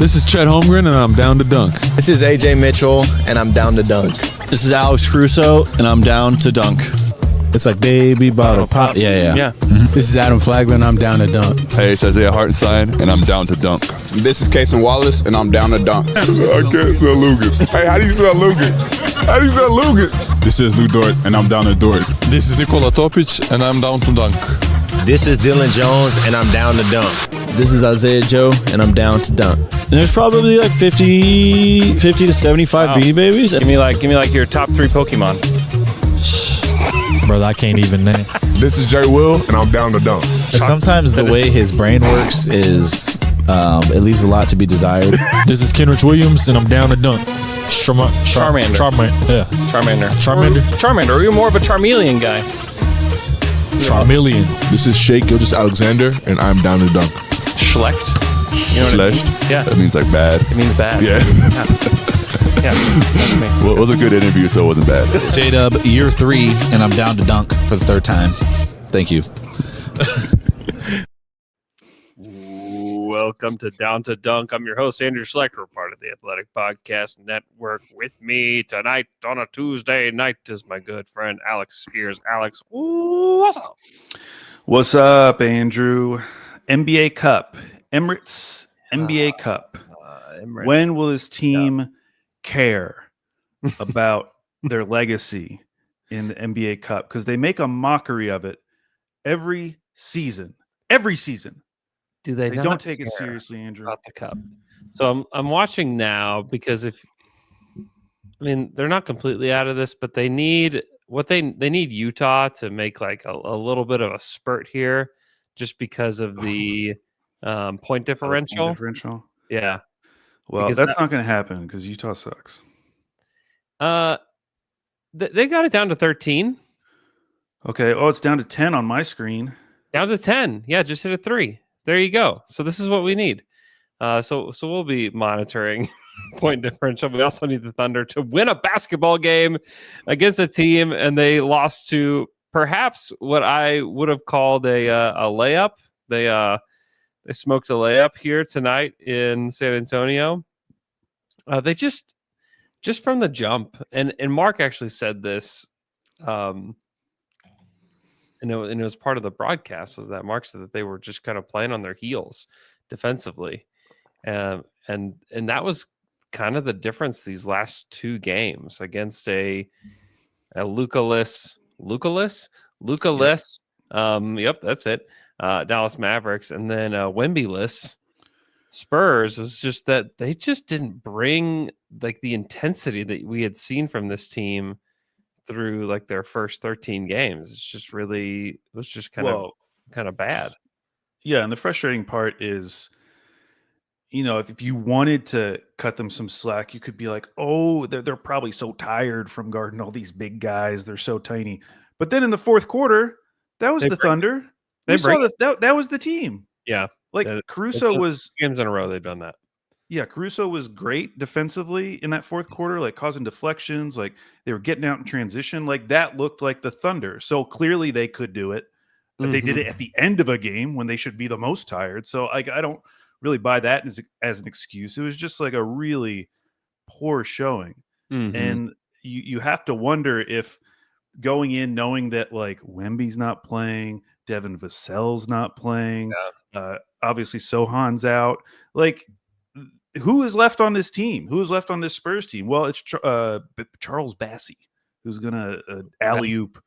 This is Chet Holmgren, and I'm down to dunk. This is AJ Mitchell, and I'm down to dunk. This is Alex Caruso, and I'm down to dunk. It's like baby bottle pop. Yeah. This is Adam Flagler, and I'm down to dunk. Hey, it's Isaiah Hartenstein, and I'm down to dunk. This is Kason Wallace, and I'm down to dunk. I can't spell Lucas. Hey, how do you spell Lucas? How do you spell Lucas? This is Lou Dort, and I'm down to Dort. This is Nikola Topic, and I'm down to dunk. This is Dylan Jones, and I'm down to dunk. This is Isaiah Joe, and I'm down to dunk. And there's probably like 50 to 75 Beanie Babies. Give me like your top 3 Pokemon. Brother, I can't even name. This is Jay Will, and I'm down to dunk. Sometimes the way his brain works is it leaves a lot to be desired. This is Kenrich Williams, and I'm down to dunk. Charmander. Yeah. Charmander. Or you're more of a Charmeleon guy. Charmeleon. This is Shake Gilgeous Alexander, and I'm down to dunk. Schlecht. You know what it Schlecht? means? Yeah. That means like bad. It means bad. Yeah. Yeah, that's me. Well, it was a good interview, so it wasn't bad. J-Dub, year 3, and I'm down to dunk for the 3rd time. Thank you. Welcome to Down to Dunk. I'm your host, Andrew Schlecht. We're part of the Athletic Podcast Network. With me tonight on a Tuesday night is my good friend Alex Speers. Alex, what's up? What's up, Andrew? NBA Cup. Emirates NBA Cup. Emirates. When will his team care about their legacy in the NBA Cup? Because they make a mockery of it every season. Every season. Do they don't take it seriously, Andrew. About the cup. So I'm watching now because they're not completely out of this, but they need Utah to make like a little bit of a spurt here, just because of the point differential. Yeah. Well, because that's not going to happen because Utah sucks. They got it down to 13. Okay. Oh, it's down to 10 on my screen. Down to 10. Yeah, just hit a 3. There you go. So this is what we need. So we'll be monitoring point differential. We also need the Thunder to win a basketball game against a team, and they lost to perhaps what I would have called a layup. They smoked a layup here tonight in San Antonio. They just from the jump, and Mark actually said this. And it was part of the broadcast, was that Mark said that they were just kind of playing on their heels defensively. And that was kind of the difference these last 2 games against a Luka-less. Yep, that's it. Dallas Mavericks, and then Wemby-less Spurs. Was just that they just didn't bring like the intensity that we had seen from this team through like their first 13 games. It was just kind of bad. Yeah, and the frustrating part is, if you wanted to cut them some slack, you could be like, oh, they're probably so tired from guarding all these big guys. They're so tiny. But then in the 4th quarter, that was Thunder. That was the team. Yeah. Like Caruso was games in a row they've done that. Yeah, Caruso was great defensively in that 4th quarter, like causing deflections, like they were getting out in transition. Like that looked like the Thunder. So clearly they could do it, but they did it at the end of a game when they should be the most tired. So I don't really buy that as an excuse. It was just like a really poor showing. And you have to wonder if going in knowing that like Wemby's not playing, Devin Vassell's not playing, obviously Sohan's out, like who is left on this team? Who is left on this Spurs team? Well, it's Charles Bassey, who's going to alley-oop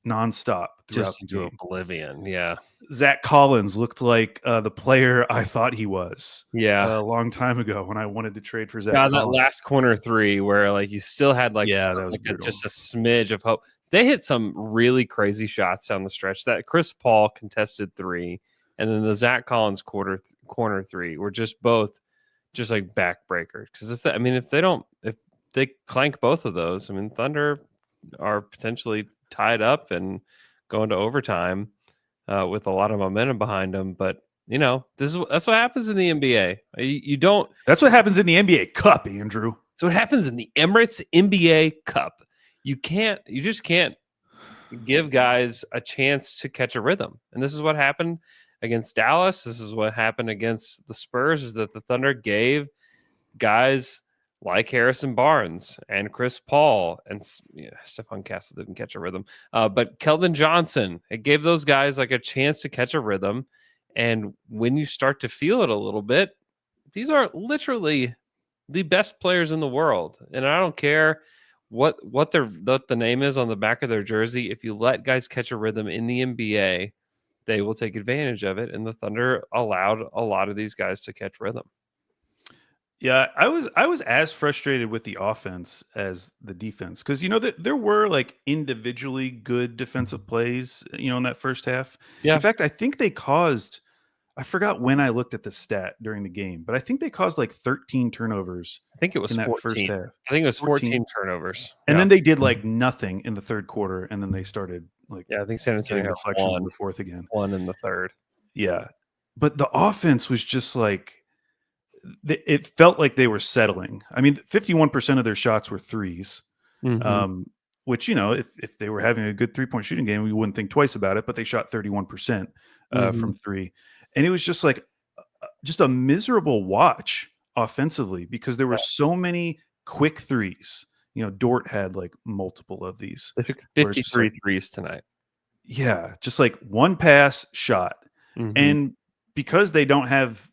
nonstop throughout the game. Oblivion, yeah. Zach Collins looked like the player I thought he was a long time ago when I wanted to trade for Zach Collins. Collins. That last corner 3 where like you still had just a smidge of hope. They hit some really crazy shots down the stretch. That Chris Paul contested 3, and then the Zach Collins corner 3 were just both just like backbreakers. Because if they clank both of those, Thunder are potentially tied up and going to overtime with a lot of momentum behind them. But that's what happens in the NBA. You don't. That's what happens in the NBA Cup, Andrew. So what happens in the Emirates NBA Cup? You just can't give guys a chance to catch a rhythm, and this is what happened against Dallas. This is what happened against the Spurs, is that the Thunder gave guys like Harrison Barnes and Chris Paul and Stephon Castle didn't catch a rhythm, but Keldon Johnson, it gave those guys like a chance to catch a rhythm. And when you start to feel it a little bit, these are literally the best players in the world. And I don't care what the name is on the back of their jersey. If you let guys catch a rhythm in the NBA, they will take advantage of it. And the Thunder allowed a lot of these guys to catch rhythm. Yeah, I was as frustrated with the offense as the defense, because there were like individually good defensive plays, in that first half. Yeah. In fact, I think they caused, I forgot when I looked at the stat during the game, but I think they caused like 13 turnovers. I think it was in that 14. first half. I think it was 14 turnovers. And then they did like nothing in the third quarter, and then they started like I think San Antonio getting had deflections in the fourth again. one in the third. Yeah, but the offense was just like, it felt like they were settling. I mean, 51% of their shots were threes, which, if they were having a good 3-point shooting game, we wouldn't think twice about it, but they shot 31% from three. And it was just like, just a miserable watch offensively, because there were so many quick threes. Dort had like multiple of these. They took 53 threes tonight. Yeah, just like one pass shot. And because they don't have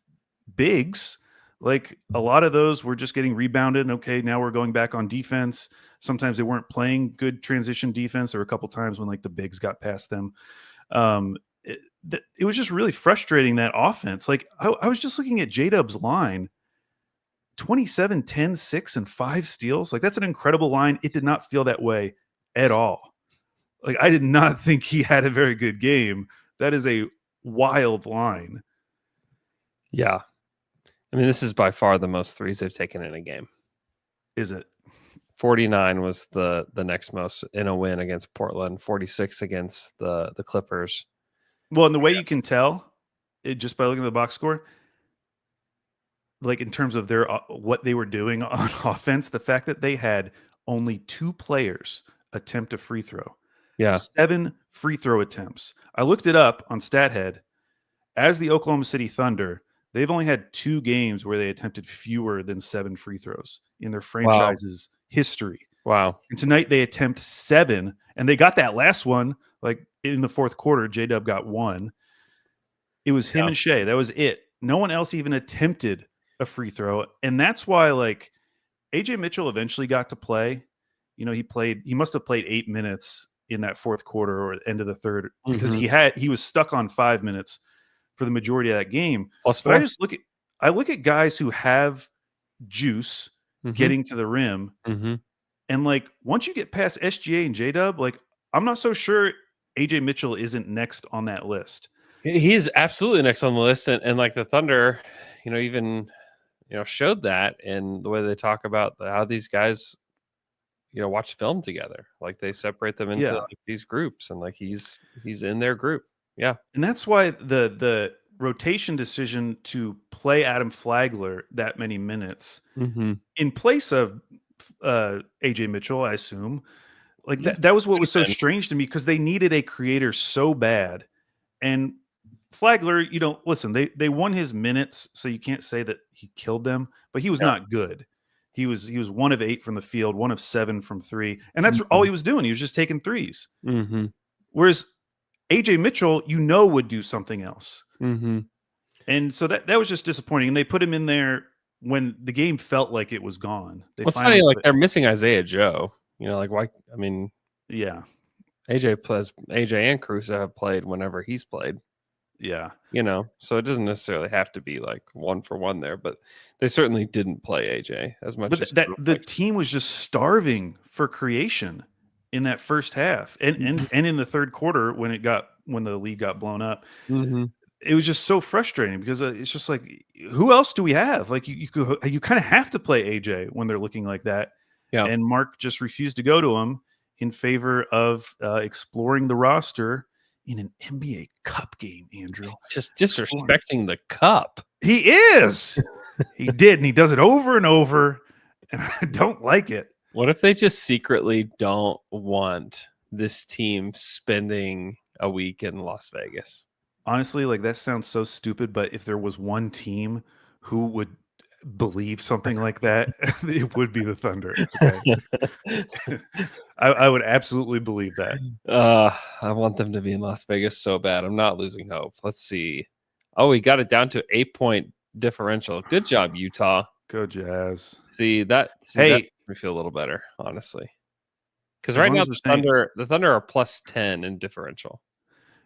bigs, like a lot of those were just getting rebounded. And okay, now we're going back on defense. Sometimes they weren't playing good transition defense. There were a couple times when like the bigs got past them. It was just really frustrating, that offense. Like I was just looking at J-Dub's line, 27, 10, 6, and 5 steals. Like that's an incredible line. It did not feel that way at all. Like I did not think he had a very good game. That is a wild line. Yeah. I mean, this is by far the most threes they've taken in a game. Is it? 49 was the next most in a win against Portland, 46 against the Clippers. Well, and the way you can tell, just by looking at the box score, like in terms of their what they were doing on offense, the fact that they had only 2 players attempt a free throw. Yeah. 7 free throw attempts. I looked it up on StatHead. As the Oklahoma City Thunder, they've only had 2 games where they attempted fewer than 7 free throws in their franchise's history. Wow. And tonight they attempt 7, and they got that last one like in the fourth quarter. J-Dub got 1. It was him and Shea. That was it. No one else even attempted a free throw. And that's why like AJ Mitchell eventually got to play. He must have played 8 minutes in that fourth quarter or end of the third, because he was stuck on 5 minutes for the majority of that game. But I look at guys who have juice getting to the rim, and like once you get past SGA and J-Dub, like I'm not so sure AJ Mitchell isn't next on that list. He is absolutely next on the list, and like the Thunder, even showed that in the way they talk about how these guys watch film together. Like they separate them into like these groups, and like he's in their group. Yeah. And that's why the rotation decision to play Adam Flagler that many minutes in place of AJ Mitchell, I assume, like that was what was so strange to me, because they needed a creator so bad. And Flagler, listen, they won his minutes, so you can't say that he killed them, but he was not good. He was 1 of 8 from the field, 1 of 7 from 3, and that's all he was doing. He was just taking threes. Whereas AJ Mitchell, would do something else. And so that was just disappointing. And they put him in there when the game felt like it was gone. It's funny, like they're missing Isaiah Joe. Like why? I mean, yeah, AJ and Caruso have played whenever he's played. Yeah. So it doesn't necessarily have to be like 1 for 1 there, but they certainly didn't play AJ as much. But the team was just starving for creation in that first half and in the third quarter when the league got blown up. It was just so frustrating, because it's just like, who else do we have? Like you kind of have to play AJ when they're looking like that. Yeah. And Mark just refused to go to him in favor of exploring the roster in an NBA Cup game, Andrew. Just disrespecting the Cup. He is. He did, and he does it over and over, and I don't like it. What if they just secretly don't want this team spending a week in Las Vegas? Honestly, like that sounds so stupid, but if there was one team who would believe something like that, it would be the Thunder. Okay. I would absolutely believe that. I want them to be in Las Vegas so bad. I'm not losing hope. Let's see. Oh, we got it down to 8-point differential. Good job, Utah. Go Jazz. That makes me feel a little better, honestly. Because right now the Thunder are plus 10 in differential.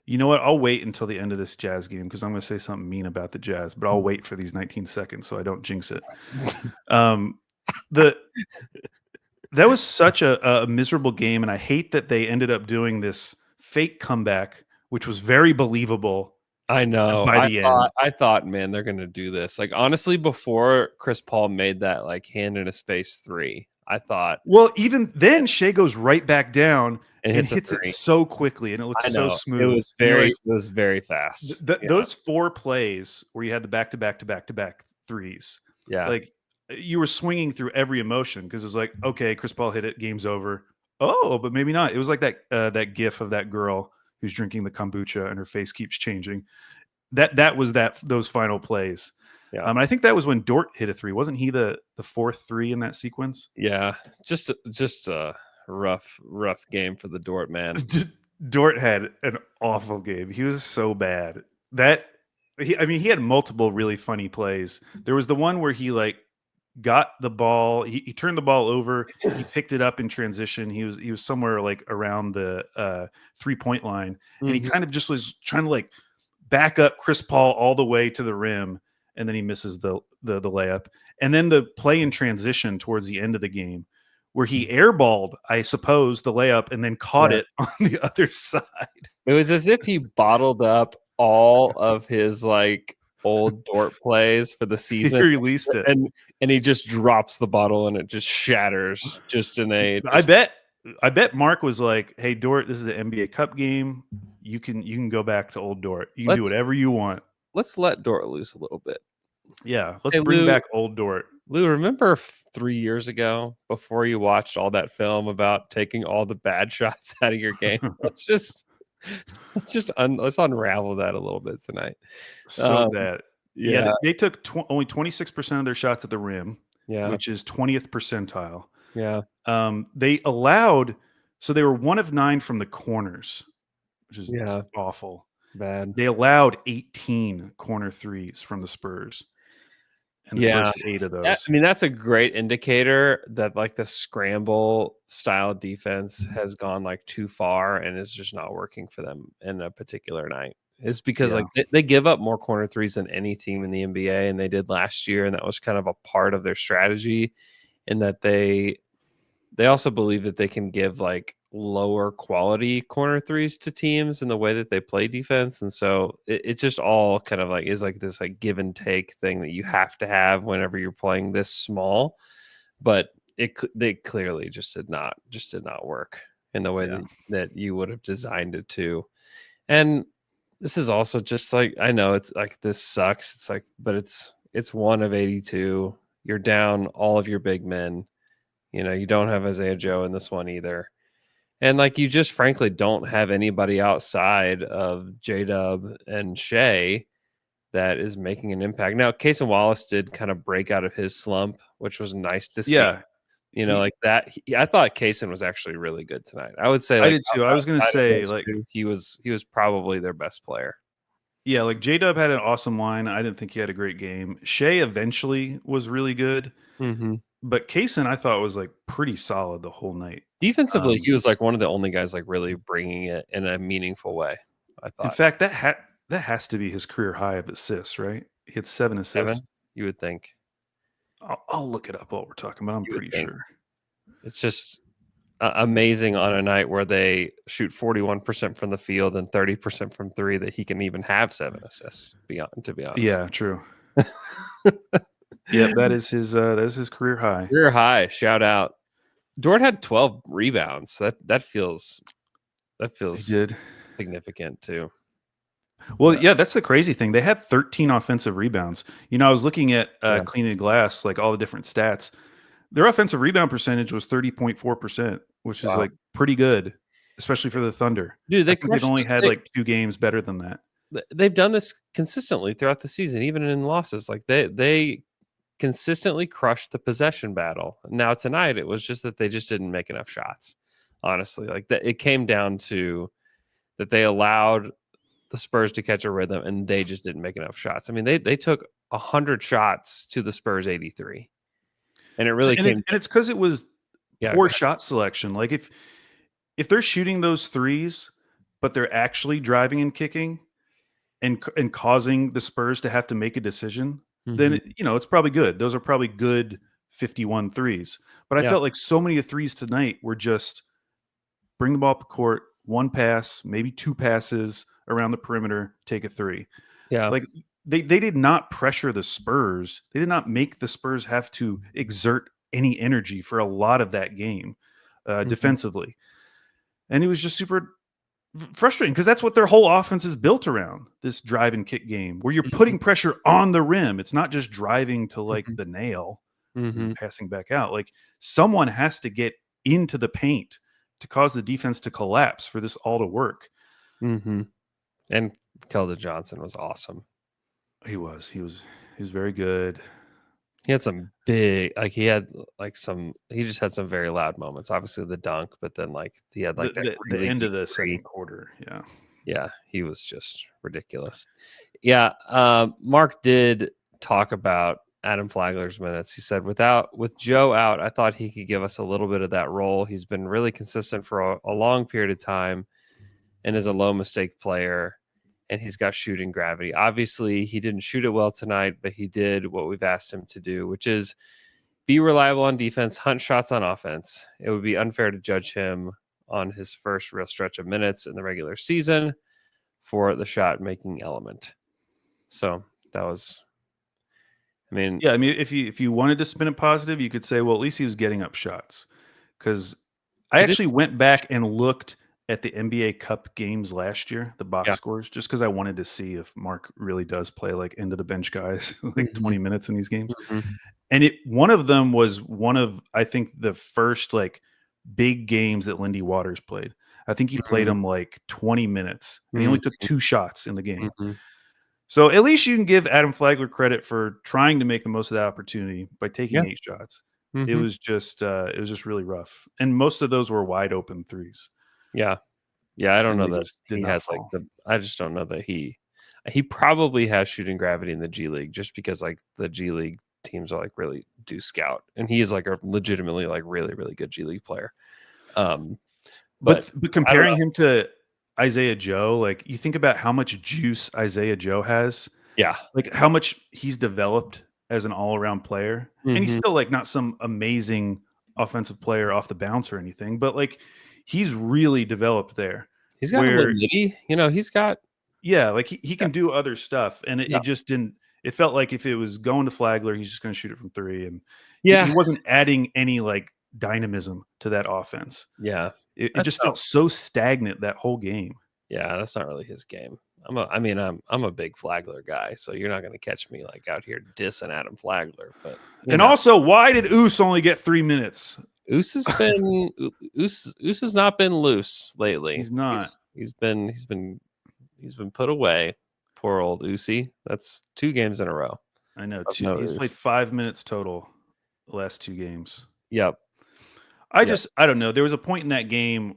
You know what? I'll wait until the end of this Jazz game because I'm going to say something mean about the Jazz, but I'll wait for these 19 seconds so I don't jinx it. That was such a miserable game, and I hate that they ended up doing this fake comeback, which was very believable. I know. By the end, I thought, man, they're going to do this. Like, honestly, before Chris Paul made that like hand in his face 3, I thought. Well, even then, Shea goes right back down and hits it so quickly, and it looks so smooth. It was very fast. Those 4 plays where you had the back-to-back threes. Yeah, like you were swinging through every emotion because it was like, okay, Chris Paul hit it, game's over. Oh, but maybe not. It was like that GIF of that girl who's drinking the kombucha and her face keeps changing. That was those final plays. Yeah. I think that was when Dort hit a 3. Wasn't he the 4th 3 in that sequence? Yeah, just a rough game for the Dort man. Dort had an awful game. He was so bad. He had multiple really funny plays. There was the one where he like got the ball, he turned the ball over, he picked it up in transition. He was somewhere like around the 3-point line, and he kind of just was trying to like back up Chris Paul all the way to the rim, and then he misses the layup. And then the play in transition towards the end of the game where he airballed, I suppose, the layup and then caught it on the other side. It was as if he bottled up all of his like old Dort plays for the season. He released it. And he just drops the bottle and it just shatters just in a I bet Mark was like, "Hey Dort, this is an NBA Cup game. You can go back to old Dort. You can do whatever you want. Let's let Dort loose a little bit." Yeah, let's bring back old Dort. Lou, remember 3 years ago before you watched all that film about taking all the bad shots out of your game? let's unravel that a little bit tonight. So bad. Yeah, they took only 26% of their shots at the rim, which is 20th percentile. Yeah. They allowed, so they were 1 of 9 from the corners, which is awful. Bad. They allowed 18 corner threes from the Spurs. And the Spurs had 8 of those. I mean, that's a great indicator that like the scramble style defense has gone like too far and is just not working for them in a particular night. It's because like they give up more corner threes than any team in the NBA, and they did last year, and that was kind of a part of their strategy. In that they also believe that they can give like lower quality corner threes to teams in the way that they play defense, and so it just all kind of like is like this like give and take thing that you have to have whenever you're playing this small. But they clearly just did not work in the way that you would have designed it to. And this is also just like, I know it's like this sucks. It's like, but it's 1 of 82. You're down all of your big men. You know, you don't have Isaiah Joe in this one either. And like, you just frankly don't have anybody outside of J-Dub and Shea that is making an impact. Now, Cason Wallace did kind of break out of his slump, which was nice to see. Yeah. You know, like that. I thought Cason was actually really good tonight. I would say, like, I did too. I was going to say, like, he was probably their best player. Yeah, like J-Dub had an awesome line. I didn't think he had a great game. Shea eventually was really good, but Cason I thought was like pretty solid the whole night. Defensively, he was like one of the only guys like really bringing it in a meaningful way. I thought. In fact, that has to be his career high of assists, right? He had 7 assists. 7? You would think. I'll look it up while we're talking, but I'm pretty sure. It's just amazing on a night where they shoot 41% from the field and 30% from 3 that he can even have 7 assists. To be honest, yeah, true. Yeah, that is his career high. Career high. Shout out. Dort had 12 rebounds. That feels significant too. Well, yeah, that's the crazy thing. They had 13 offensive rebounds. You know, I was looking at Cleaning the Glass, like all the different stats. Their offensive rebound percentage was 30.4%, which is like pretty good, especially for the Thunder. Dude, they've only had like 2 games better than that. they've done this consistently throughout the season, even in losses. Like they consistently crushed the possession battle. Now tonight, it was just that they just didn't make enough shots. Honestly, like that, it came down to that they allowed the Spurs to catch a rhythm, and they just didn't make enough shots. I mean, they took 100 shots to the Spurs 83, and it really came. And it's because it was poor shot selection. Like if they're shooting those threes, but they're actually driving and kicking, and causing the Spurs to have to make a decision, then it's probably good. Those are probably good 51 threes. But I felt like so many of threes tonight were just bring the ball up the court, one pass, maybe two passes around the perimeter, take a three. Yeah. Like they did not pressure the Spurs. They did not make the Spurs have to exert any energy for a lot of that game defensively. And it was just super frustrating because that's what their whole offense is built around, this drive and kick game where you're putting pressure on the rim. It's not just driving to like the nail and passing back out. Like someone has to get into the paint to cause the defense to collapse for this all to work. And Keldon Johnson was awesome. He was very good. He had some big, like he just had some very loud moments. Obviously the dunk, but then like he had like the end of the second quarter. Yeah, he was just ridiculous. Yeah, Mark did talk about Adam Flagler's minutes. He said, with Joe out, I thought he could give us a little bit of that role. He's been really consistent for a long period of time and is a low mistake player, and he's got shooting gravity. Obviously, he didn't shoot it well tonight, but he did what we've asked him to do, which is be reliable on defense, hunt shots on offense. It would be unfair to judge him on his first real stretch of minutes in the regular season for the shot making element. So that was, if you wanted to spin it positive, you could say, well, at least he was getting up shots. Because I actually went back and looked at the NBA Cup games last year, the box scores, just because I wanted to see if Mark really does play like end of the bench guys, like 20 minutes in these games. And one of them was one of, I think, the first like big games that Lindy Waters played. I think he played him like 20 minutes. And he only took 2 shots in the game. So at least you can give Adam Flagler credit for trying to make the most of that opportunity by taking 8 shots. It was just really rough. And most of those were wide open threes. Yeah. I don't know that he has like I just don't know that he probably has shooting gravity in the G League just because like the G League teams are like really do scout, and he is like a legitimately like really, really good G League player. But comparing him to Isaiah Joe, like you think about how much juice Isaiah Joe has. Yeah. Like how much he's developed as an all-around player. And he's still like not some amazing offensive player off the bounce or anything, but like he's really developed there. He's got he's got like he can do other stuff, and it just didn't. It felt like if it was going to Flagler, he's just going to shoot it from 3, and he wasn't adding any like dynamism to that offense. Yeah, it just felt so stagnant that whole game. Yeah, that's not really his game. I'm a big Flagler guy, so you're not going to catch me like out here dissing Adam Flagler. But also, why did Oos only get 3 minutes? Oos has not been loose lately. He's not. He's been put away. Poor old Oosie. That's 2 games in a row. I know. He's played 5 minutes total the last 2 games. Yep. I don't know. There was a point in that game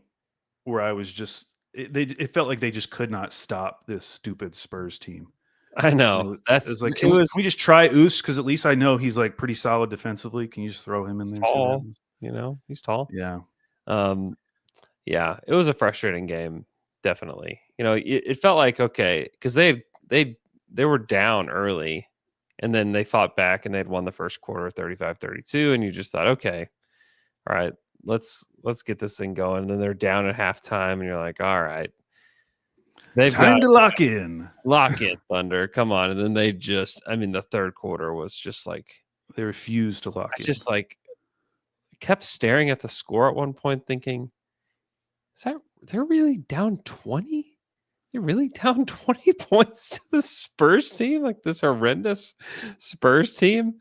where I was just it felt like they just could not stop this stupid Spurs team. I know. It's like, can we just try Oos? Because at least I know he's like pretty solid defensively. Can you just throw him in there? Tall. He's tall. Yeah. Yeah. It was a frustrating game. Definitely. It felt like, okay, because they were down early and then they fought back and they'd won the first quarter 35-32. And you just thought, okay, all right, let's get this thing going. And then they're down at halftime and you're like, all right, they've time to lock in, Thunder. Come on. And then they just, the third quarter was just like, they refused to lock in. Just like kept staring at the score at one point thinking, they're really down 20? They're really down 20 points to the Spurs team, like this horrendous Spurs team.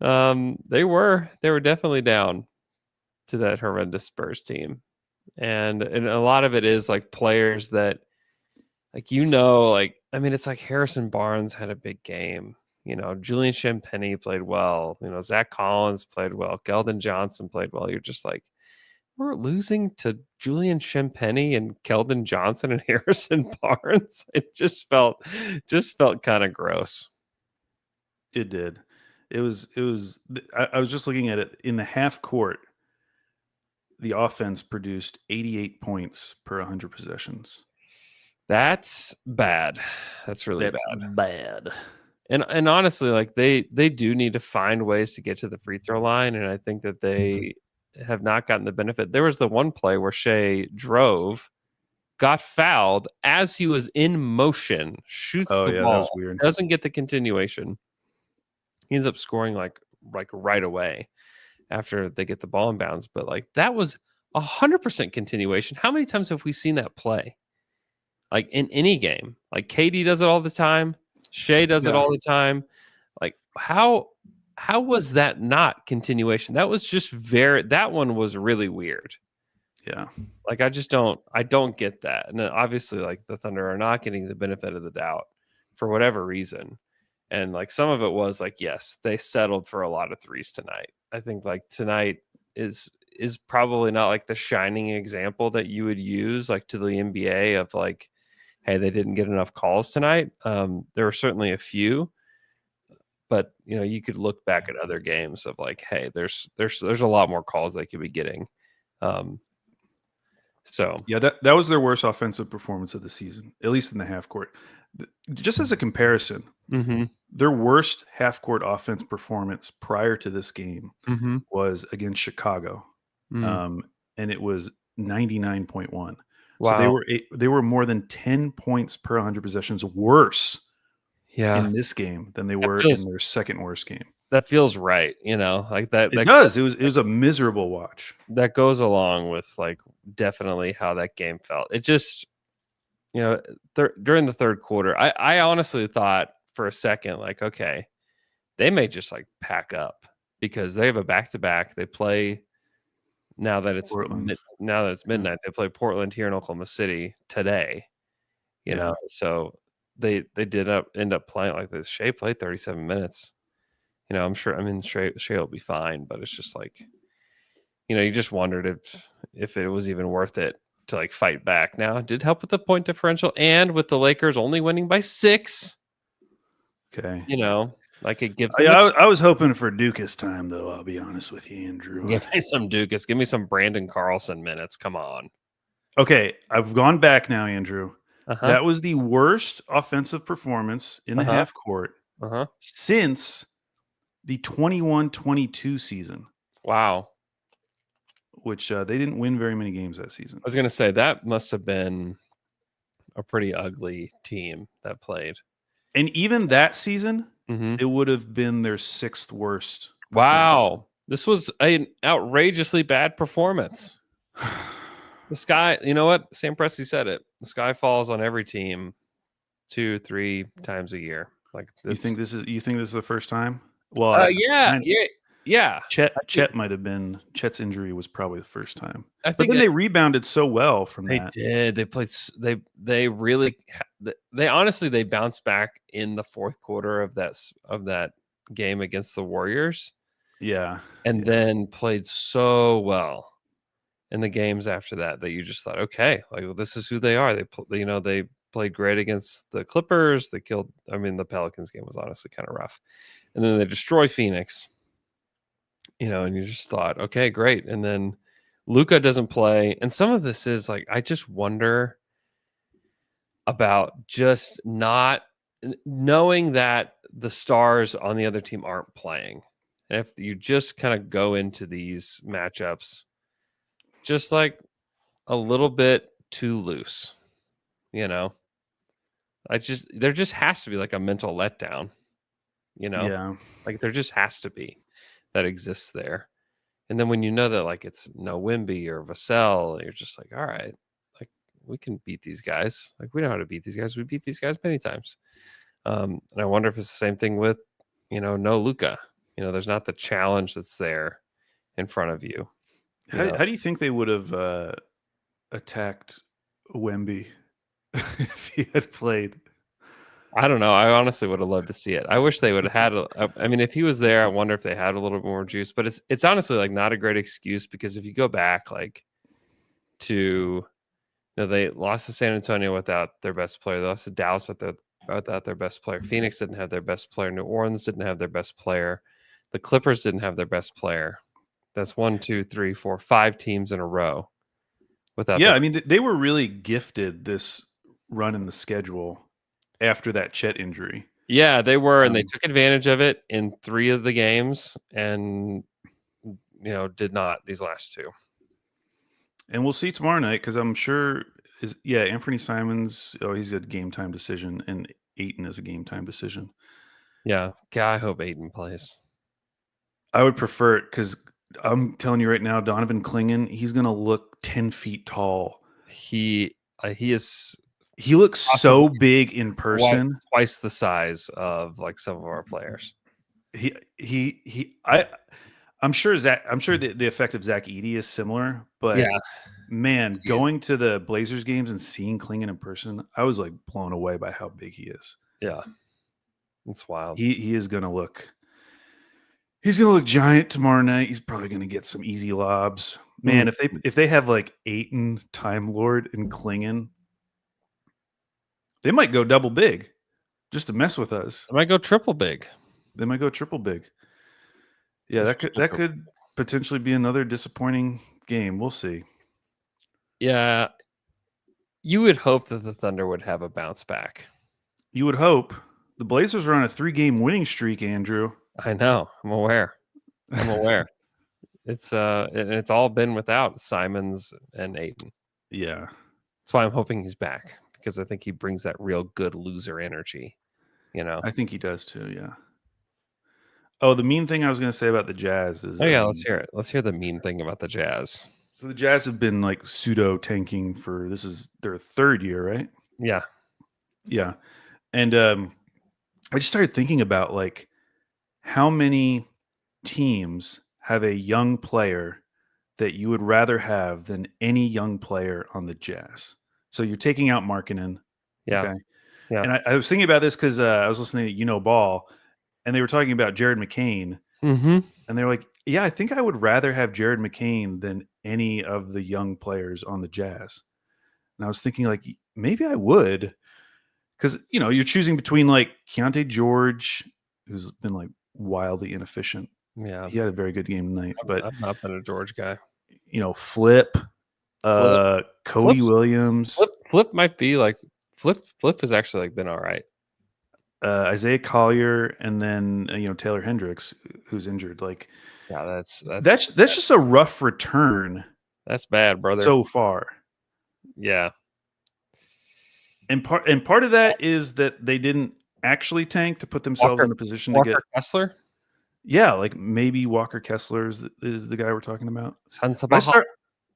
They were definitely down to that horrendous Spurs team. And a lot of it is like players that like, it's like Harrison Barnes had a big game. Julian Champagny played well. Zach Collins played well. Keldon Johnson played well. You're just like, we're losing to Julian Champagny and Keldon Johnson and Harrison Barnes. It just felt kind of gross. It did. It was. I was just looking at it in the half court. The offense produced 88 points per 100 possessions. That's bad. That's really bad. And honestly, like they do need to find ways to get to the free throw line, and I think that they have not gotten the benefit. There was the one play where Shea drove, got fouled as he was in motion, shoots the ball, that was weird. Doesn't get the continuation. He ends up scoring like right away after they get the ball in bounds. But like that was 100% continuation. How many times have we seen that play? Like in any game, like KD does it all the time. Shea does it all the time. Like how was that not continuation? That was just that one was really weird. Yeah. Like I don't get that. And obviously like the Thunder are not getting the benefit of the doubt for whatever reason. And like some of it was like, yes, they settled for a lot of threes tonight. I think like tonight is probably not like the shining example that you would use like to the NBA of like, hey, they didn't get enough calls tonight. There were certainly a few, but you could look back at other games of like, hey, there's a lot more calls they could be getting. So yeah, that was their worst offensive performance of the season, at least in the half court. Just as a comparison, their worst half court offense performance prior to this game was against Chicago, and it was 99.1. Wow. So they were more than 10 points per 100 possessions worse in this game than they were in their second worst game. That feels right, like that. It does. It was a miserable watch. That goes along with like definitely how that game felt. It just, during the third quarter, I honestly thought for a second, like, okay, they may just like pack up because they have a back-to-back. They play now that it's midnight. They play Portland here in Oklahoma City today. So they did end up playing like this. Shea played 37 minutes. I'm sure. I mean, Shea will be fine, but it's just like, you just wondered if it was even worth it to like fight back. Now, it did help with the point differential and with the Lakers only winning by 6. Okay, like it gives. I was hoping for Dukas time, though. I'll be honest with you, Andrew. Give me some Dukas. Give me some Brandon Carlson minutes. Come on. Okay, I've gone back now, Andrew. That was the worst offensive performance in the half court since the 21-22 season. Wow. Which they didn't win very many games that season. I was going to say that must have been a pretty ugly team that played. And even that season, it would have been their 6th worst. Wow. This was an outrageously bad performance. The sky, you know what? Sam Presti said it. The sky falls on every team 2-3 times a year. Like you think this is the first time? Well, yeah. Chet might have been. Chet's injury was probably the first time. But then they rebounded so well from that. They did. They played. They really. They honestly they bounced back in the fourth quarter of that game against the Warriors. Yeah, and then played so well in the games after that you just thought, okay, like this is who they are. They played great against the Clippers. They killed. I mean, the Pelicans game was honestly kind of rough, and then they destroy Phoenix. And you just thought, okay, great. And then Luka doesn't play. And some of this is like, I just wonder about just not knowing that the stars on the other team aren't playing. And if you just kind of go into these matchups, just like a little bit too loose, there just has to be like a mental letdown, Yeah. Like there just has to be. That exists there. And then when you know that like it's no Wemby or Vassell, you're just like, all right, like we can beat these guys. Like we know how to beat these guys. We beat these guys many times. And I wonder if it's the same thing with, no Luka. There's not the challenge that's there in front of you. How do you think they would have attacked Wemby if he had played. I don't know. I honestly would have loved to see it. I wish they would have had. I mean, if he was there, I wonder if they had a little more juice. But it's honestly like not a great excuse because if you go back like to, they lost to San Antonio without their best player. They lost to Dallas without their best player. Phoenix didn't have their best player. New Orleans didn't have their best player. The Clippers didn't have their best player. That's 1, 2, 3, 4, 5 teams in a row without. Yeah, I mean, they were really gifted this run in the schedule after that Chet injury. Yeah, they were, and they took advantage of it in 3 of the games, and did not these last 2. And we'll see tomorrow night because I'm sure Anthony Simons. Oh, he's a game time decision, and Ayton is a game time decision. Yeah, I hope Ayton plays. I would prefer it because I'm telling you right now, Donovan Clingan, he's going to look 10 feet tall. He is. He looks so big in person, twice the size of like some of our players. I'm sure the effect of Zach Edey is similar, but yeah, man, going to the Blazers games and seeing Clingan in person, I was like blown away by how big he is. Yeah, it's wild. He is going to look. He's going to look giant tomorrow night. He's probably going to get some easy lobs. Man, if they have like Ayton, Time Lord, and Clingan, they might go double big just to mess with us. They might go triple big. They might go triple big. Yeah, that could potentially be another disappointing game. We'll see. Yeah, you would hope that the Thunder would have a bounce back. You would hope. The Blazers are on a 3-game winning streak, Andrew. I know. I'm aware. It's all been without Simons and Ayton. Yeah. That's why I'm hoping he's back because I think he brings that real good loser energy. I think he does too. Yeah. Oh, the mean thing I was going to say about the Jazz is. Oh yeah, let's hear it. Let's hear the mean thing about the Jazz. So the Jazz have been like pseudo tanking this is their 3rd year, right? Yeah. Yeah. And I just started thinking about like how many teams have a young player that you would rather have than any young player on the Jazz. So you're taking out Markkanen. Yeah. Okay? Yeah. And I was thinking about this because I was listening to Ball, and they were talking about Jared McCain. Mm-hmm. And they were like, yeah, I think I would rather have Jared McCain than any of the young players on the Jazz. And I was thinking like, maybe I would. Because, you're choosing between like Keontae George, who's been like wildly inefficient. Yeah. He had a very good game tonight. But I've not been a George guy. Flip. Cody Williams. Flip might be like Flip has actually like been all right. Isaiah Collier, and then Taylor Hendricks, who's injured. Like, yeah, that's just a rough return. That's bad, brother. So far, yeah. And part of that is that they didn't actually tank to put themselves in a position to get Kessler. Yeah, like maybe Walker Kessler is the guy we're talking about.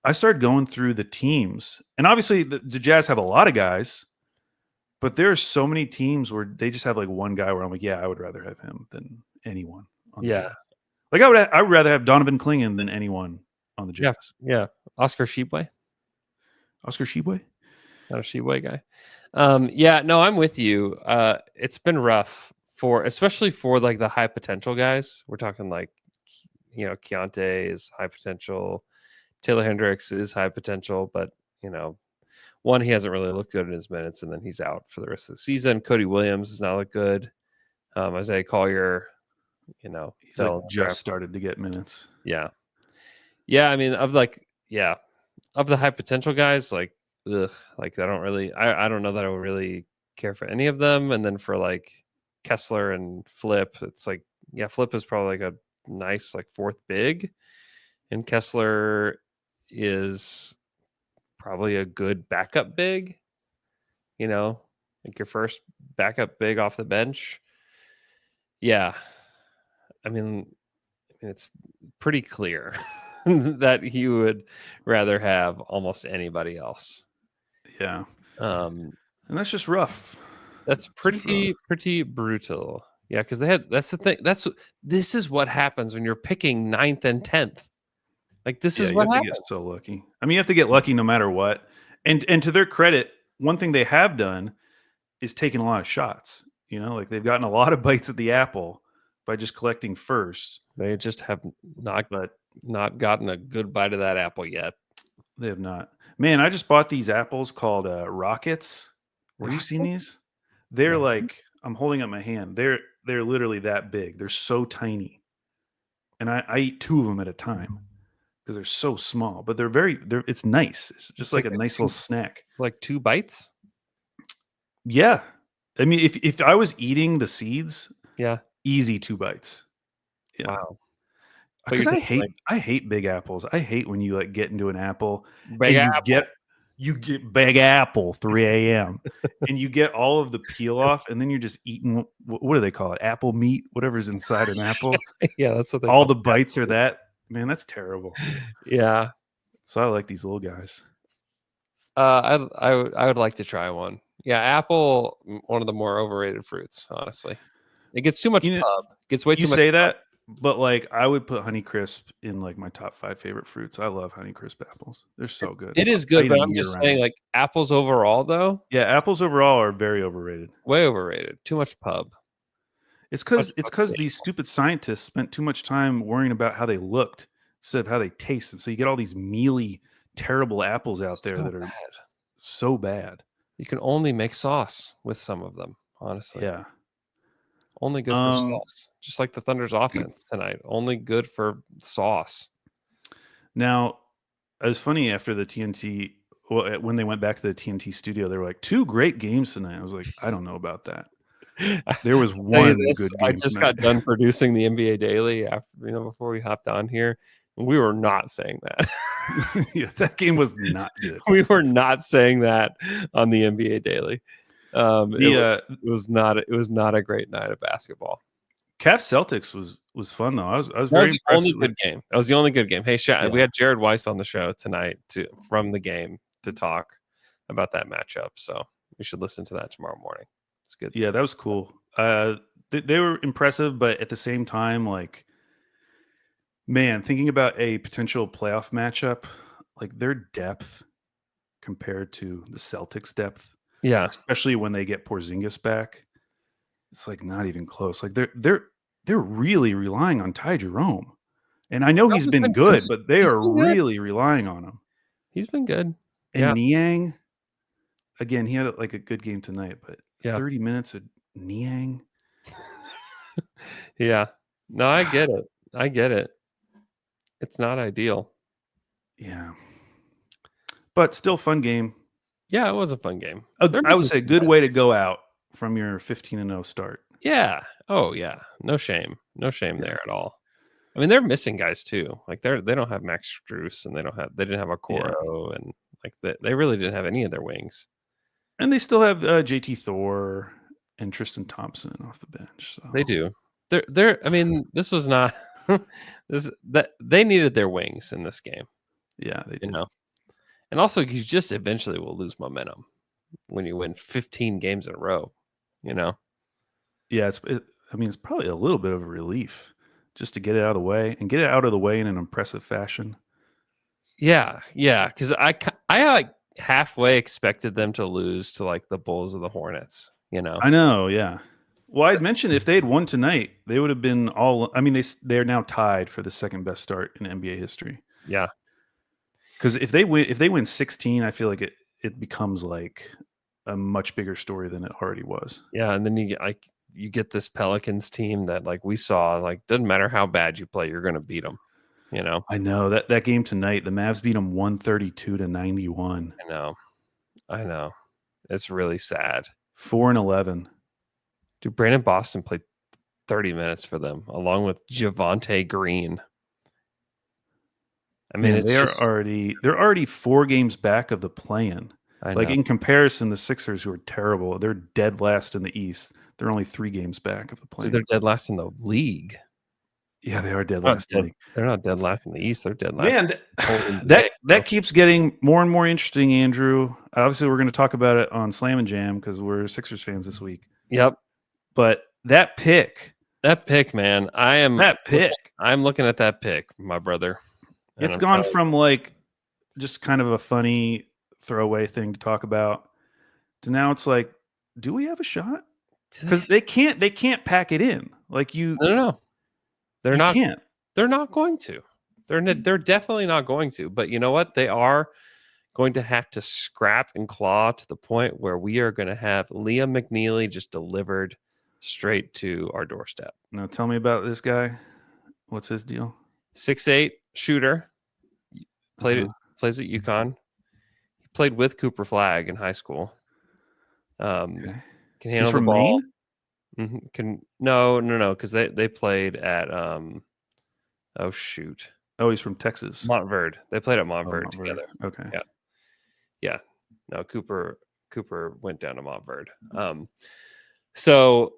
I started going through the teams, and obviously the Jazz have a lot of guys, but there are so many teams where they just have like one guy where I'm like, yeah, I would rather have him than anyone on the Jazz. Like I would rather have Donovan Clingan than anyone on the Jazz. Yeah. Oscar Tshiebwe. Oscar Tshiebwe? Not a Tshiebwe guy. Yeah, no, I'm with you. It's been rough especially for like the high potential guys. We're talking like, Keontae is high potential. Taylor Hendricks is high potential, but one, he hasn't really looked good in his minutes, and then he's out for the rest of the season. Cody Williams does not look good. Isaiah Collier, he's like just started to get minutes. Yeah. I mean, of the high potential guys, like I don't know that I would really care for any of them. And then for like Kessler and Flip, it's like, yeah, Flip is probably like a nice like 4th big, and Kessler is probably a good backup big, like your first backup big off the bench. Yeah. I mean it's pretty clear that he would rather have almost anybody else. Yeah. And that's just rough. That's pretty brutal. Yeah, because that's the thing. This is what happens when you're picking 9th and 10th. Like this is what happens. You get so lucky. I mean, you have to get lucky no matter what. And to their credit, one thing they have done is taken a lot of shots. You know, like they've gotten a lot of bites at the apple by just collecting firsts. They just have not gotten a good bite of that apple yet. They have not. Man, I just bought these apples called Rockets. Have you seen these? They're like, I'm holding up my hand. They're literally that big. They're so tiny. And I eat 2 of them at a time because they're so small. But it's nice. It's just like a nice little snack. Like 2 bites? Yeah. I mean, if I was eating the seeds, easy 2 bites. Yeah. Wow. Because I hate big apples. I hate when you like get into an apple big and apple. you get big apple 3 a.m. and you get all of the peel off, and then you're just eating what do they call it? Apple meat, whatever's inside an apple. Yeah, that's what they all the bites are that. Man, that's terrible. Yeah. So I like these little guys. I would like to try one. Yeah, apple, one of the more overrated fruits, honestly. It gets too much pub. Gets way too much. You say that, but like I would put Honeycrisp in like my top 5 favorite fruits. I love Honeycrisp apples. They're so good. It is good, but I'm just saying, like apples overall, though. Yeah, apples overall are very overrated. Way overrated. Too much pub. It's because these stupid scientists spent too much time worrying about how they looked instead of how they taste, and so you get all these mealy, terrible apples out there that are so bad. You can only make sauce with some of them, honestly. Yeah. Only good for sauce. Just like the Thunder's offense tonight. Only good for sauce. Now, it was funny after the TNT, when they went back to the TNT studio, they were like, 2 great games tonight. I was like, I don't know about that. There was one good game. I just got done producing the NBA Daily before we hopped on here. And we were not saying that. Yeah, that game was not good. We were not saying that on the NBA Daily. It was not a great night of basketball. Cavs Celtics was fun though. I was that very was the only good game. That was the only good game. Hey, we had Jared Weiss on the show tonight from the game to talk about that matchup. So we should listen to that tomorrow morning. It's good. Yeah, that was cool. They were impressive, but at the same time, like, man, thinking about a potential playoff matchup, like their depth compared to the Celtics' depth. Yeah, especially when they get Porzingis back, it's like not even close. Like they're really relying on Ty Jerome, and I know he's been good, but they are really relying on him. He's been good. And Niang, again, he had like a good game tonight, but 30 minutes of Niang. Yeah, no, I get it. It's not ideal. Yeah, but still fun game. Yeah, it was a fun game. I would say a good way to go out from your 15-0 start. Yeah. Oh, yeah. No shame there at all. I mean, they're missing guys too. Like they don't have Max Strus, and they didn't have Okoro, and like they really didn't have any of their wings. And they still have JT Thor and Tristan Thompson off the bench. So. They do. I mean, this was not that they needed their wings in this game. Yeah, they did. And also, you just eventually will lose momentum when you win 15 games in a row, Yeah, it's probably a little bit of a relief just to get it out of the way and get it out of the way in an impressive fashion. Yeah, because I like halfway expected them to lose to like the Bulls or the Hornets, I know, yeah. Well, I'd mentioned if they had won tonight, they would have been all. I mean, they're now tied for the second best start in NBA history. Yeah. Because if they win 16, I feel like it becomes like a much bigger story than it already was. Yeah, and then you get this Pelicans team that like we saw, like doesn't matter how bad you play, you're going to beat them. I know that game tonight, the Mavs beat them 132-91. I know. It's really sad. 4-11. Dude, Brandon Boston played 30 minutes for them, along with Javonte Green. I mean, they're already 4 games back of the play-in. Like in comparison, the Sixers, who are terrible, they're dead last in the East. They're only 3 games back of the play-in. They're dead last in the league. Yeah, they are dead last. They're not dead last in the East. They're dead last. Man, that keeps getting more and more interesting, Andrew. Obviously, we're going to talk about it on Slam and Jam because we're Sixers fans this week. Yep. But that pick, man, I'm looking at that pick, my brother. It's gone from like just kind of a funny throwaway thing to talk about So now it's like, do we have a shot? Because they can't pack it in. Like No. They're not. Can't. They're not going to. They're definitely not going to. But you know what? They are going to have to scrap and claw to the point where we are going to have Liam McNeely just delivered straight to our doorstep. Now tell me about this guy. What's his deal? 6'8" shooter. Plays at UConn. He played with Cooper Flagg in high school. Okay. Can handle He's from the ball. Maine? No, because they played at he's from Texas. Montverde. They played at Montverde together. Okay. Yeah. No, Cooper went down to Montverde. So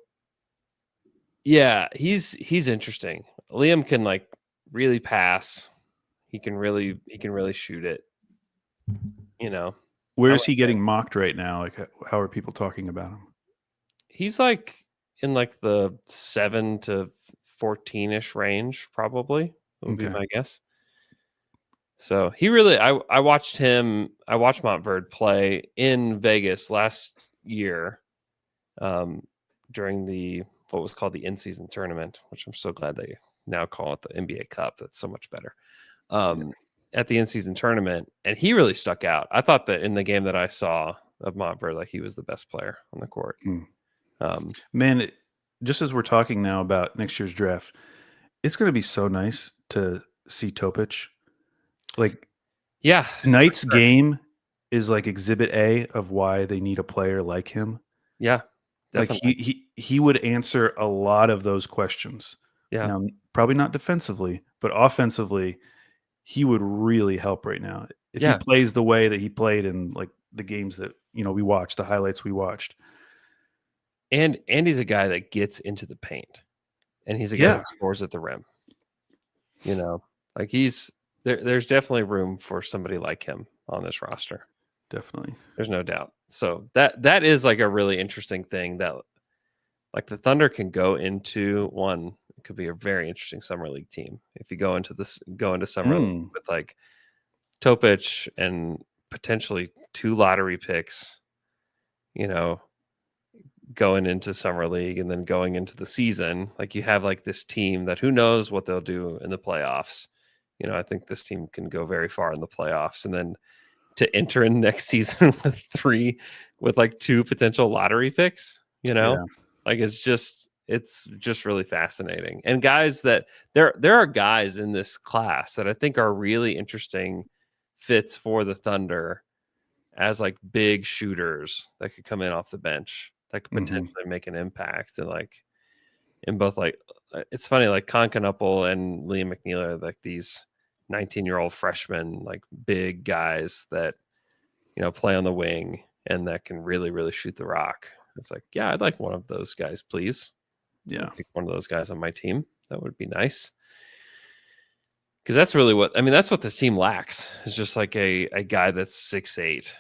yeah, he's interesting. Liam can like really pass. He can really shoot it. You know. Where is he getting mocked right now? Like, how are people talking about him? He's like in like the 7 to 14-ish range, probably would be my guess. So he really, I watched Montverde play in Vegas last year during what was called the in-season tournament, which I'm so glad they now call it the NBA Cup. That's so much better. At the in-season tournament, and he really stuck out. I thought that in the game that I saw of Montverde, like he was the best player on the court. Man, just as we're talking now about next year's draft, it's going to be so nice to see Topic. Like, yeah, tonight's game is like exhibit A of why they need a player like him. Yeah, definitely. Like he would answer a lot of those questions. Yeah, now, probably not defensively, but offensively, he would really help right now if he plays the way that he played in like the games that we watched, the highlights we watched. And he's a guy that gets into the paint, and he's a guy that scores at the rim. Like there's definitely room for somebody like him on this roster. Definitely, there's no doubt. So that is like a really interesting thing that like the Thunder can go into one. It could be a very interesting summer league team if you go into summer league with like Topic and potentially 2 lottery picks, going into summer league and then going into the season. Like you have like this team that who knows what they'll do in the playoffs. I think this team can go very far in the playoffs, and then to enter in next season with like 2 potential lottery picks, like it's just really fascinating. And guys that there are guys in this class that I think are really interesting fits for the Thunder as like big shooters that could come in off the bench that could potentially make an impact. And like in both, like it's funny, like Concanupple and Liam McNeely are like these 19-year-old freshmen, like big guys that play on the wing and that can really, really shoot the rock. It's like, yeah, I'd like one of those guys, please. Yeah, take one of those guys on my team. That would be nice. Because that's really that's what this team lacks. It's just like a guy that's 6'8"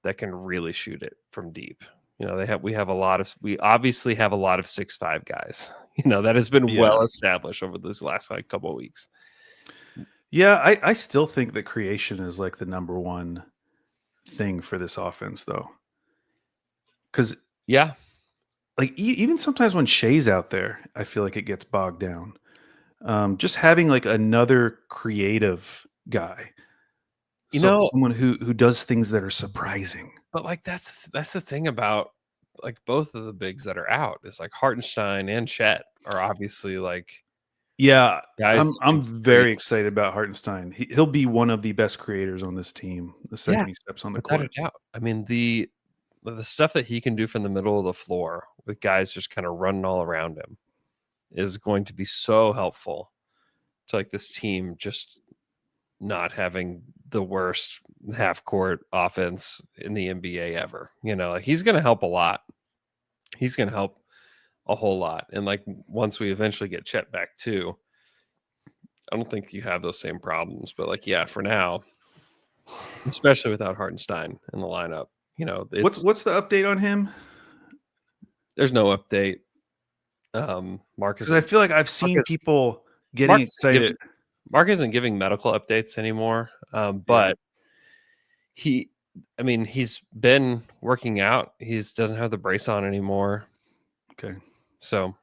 that can really shoot it from deep. We obviously have a lot of 6'5" guys. That has been well established over this last like couple of weeks. Yeah, I still think that creation is like the number one thing for this offense, though. Because like even sometimes when Shea's out there, I feel like it gets bogged down. Just having like another creative guy, someone who does things that are surprising. But like that's the thing about like both of the bigs that are out. It's like Hartenstein and Chet are obviously like. Yeah, guys, I'm very excited about Hartenstein. He'll be one of the best creators on this team the second he steps on the court. Without a doubt. I mean, the stuff that he can do from the middle of the floor with guys just kind of running all around him is going to be so helpful to like this team just not having the worst half court offense in the NBA ever. Like he's going to help a lot. He's going to help a whole lot. And like once we eventually get Chet back too, I don't think you have those same problems. But like, yeah, for now, especially without Hartenstein in the lineup, what's the update on him? There's no update. Marcus, I feel like I've seen people getting excited. Mark isn't giving medical updates anymore, but I mean, he's been working out. He doesn't have the brace on anymore. Okay. So,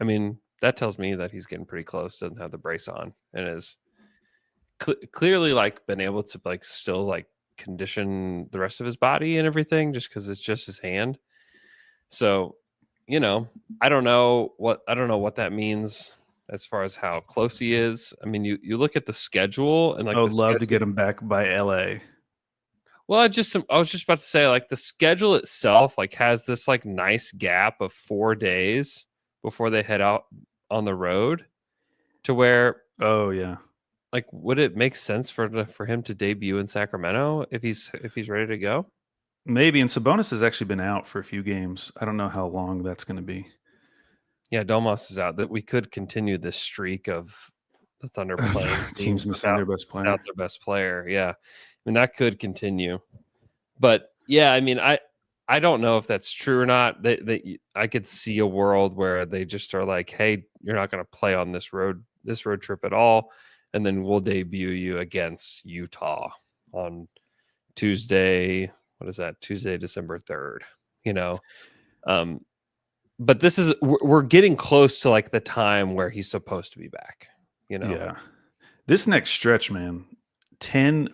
I mean, that tells me that he's getting pretty close. Doesn't have the brace on and is clearly like been able to like still like condition the rest of his body and everything just because it's just his hand. So, I don't know what that means as far as how close he is. I mean, you look at the schedule and like I would love to get him back by LA. Well, I was just about to say, like, the schedule itself like has this like nice gap of 4 days before they head out on the road to where, oh yeah, like, would it make sense for him to debut in Sacramento if he's ready to go? Maybe. And Sabonis has actually been out for a few games. I don't know how long that's going to be. Yeah, Domas is out. That we could continue this streak of the Thunder playing teams missing their best player. Without their best player. Yeah, I mean that could continue. But yeah, I mean I don't know if that's true or not. I could see a world where they just are like, hey, you're not going to play on this road trip at all, and then we'll debut you against Utah on Tuesday. What is that? Tuesday, December 3rd. But we're getting close to like the time where he's supposed to be back. Yeah. This next stretch, man,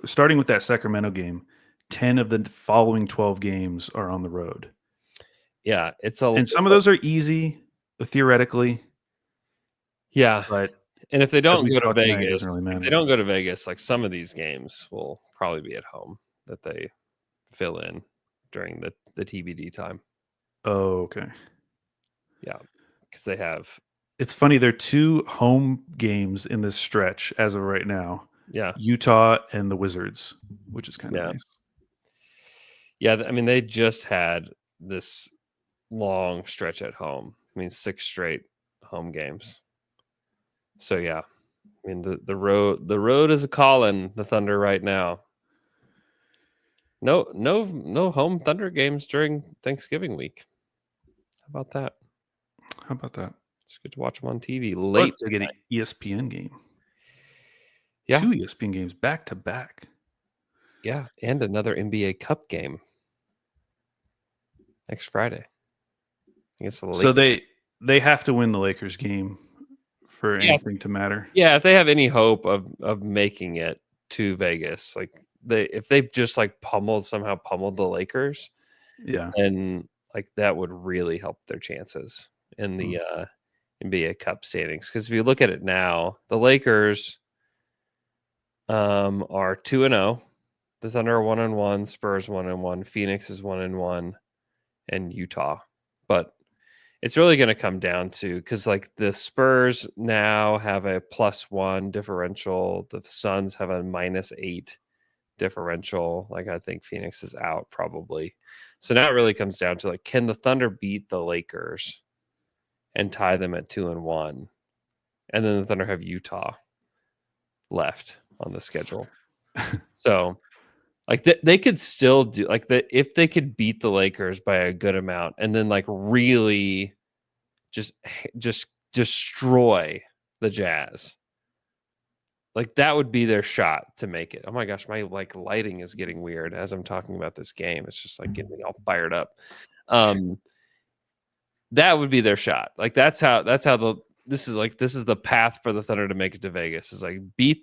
starting with that Sacramento game, 10 of the following 12 games are on the road. Yeah, and some of those are easy theoretically. Yeah, but and if they don't go to Vegas, really if they don't go to Vegas, like some of these games will probably be at home that they fill in during the TBD time. Oh, okay. Yeah, because they have. It's funny. There are 2 home games in this stretch as of right now. Yeah, Utah and the Wizards, which is kind of nice. Yeah, I mean they just had this long stretch at home. I mean 6 straight home games. So yeah, I mean the road is a calling the Thunder right now. No home Thunder games during Thanksgiving week. How about that? It's good to watch them on TV late. They get an ESPN game. Yeah, 2 ESPN games back to back. Yeah, and another NBA Cup game next Friday. I guess so they have to win the Lakers game for anything to matter. Yeah, if they have any hope of making it to Vegas, like if they've just like somehow pummeled the Lakers, yeah, and like that would really help their chances in the NBA Cup standings. Because if you look at it now, the Lakers are 2-0. The Thunder are 1-1, Spurs 1-1, Phoenix is 1-1, and Utah. But it's really going to come down to, because like the Spurs now have a +1 differential, the Suns have a -8 differential. Like I think Phoenix is out probably. So now it really comes down to like, can the Thunder beat the Lakers and tie them at 2-1, and then the Thunder have Utah left on the schedule. So like they could still do like if they could beat the Lakers by a good amount and then like really just destroy the Jazz. Like that would be their shot to make it. Oh my gosh, my like lighting is getting weird as I'm talking about this game. It's just like getting me all fired up. That would be their shot. Like this is the path for the Thunder to make it to Vegas. Is like beat